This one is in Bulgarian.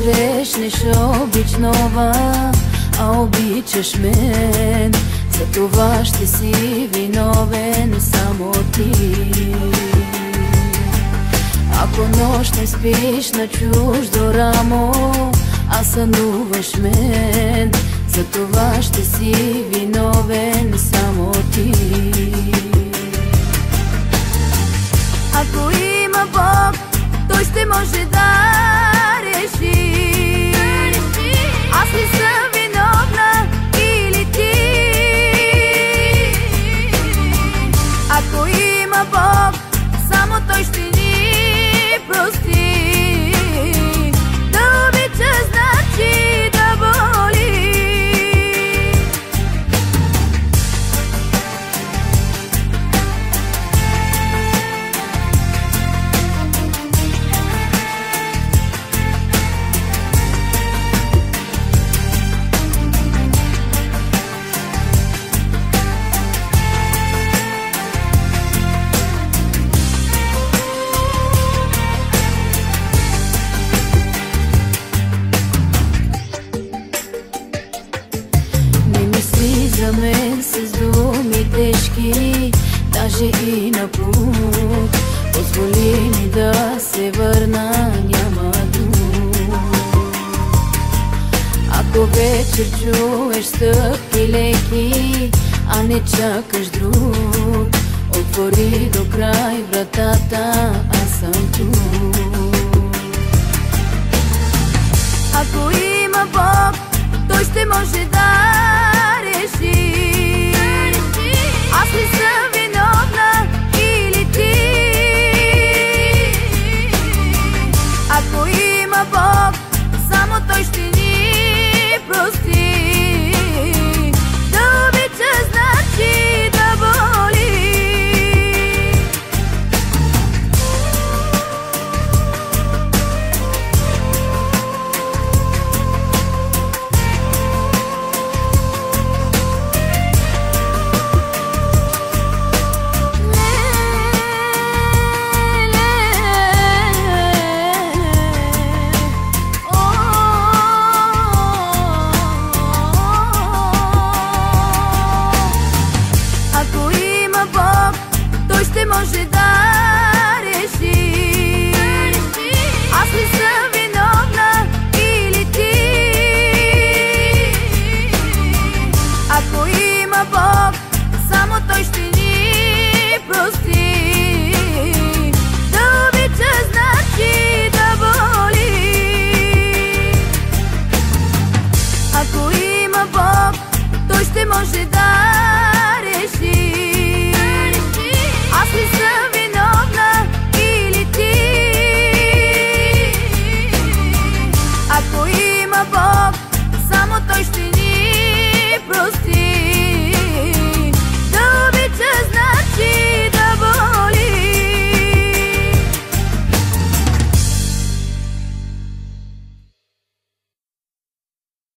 Срещнеш обич нова, а обичаш мен, за това ще си виновен само ти. Ако нощ не спиш на чуждо рамо, а сънуваш мен, за това ще си виновен само ти. Ако има Бог, Той ще може да реши. Аз ли съм виновна или ти? Ако има Бог, само Той ще ни прости. Да обича значи да боли. За мен с думи тежки, даже и напук. Позволи ми да се върна, няма друг. Ако вечер чуеш стъпки леки, а не чакаш друг, отвори до край вратата, аз съм тук. Ако има Бог, Той ще може да реши. Аз ли съм виновна или ти? Ако има Бог, само Той ще ни прости. Да обича значи да боли. Може да реши. Аз ли съм виновна или ти? Ако има Бог, само Той ще ни прости. Да обича значи да боли. Ако има Бог, Той ще може да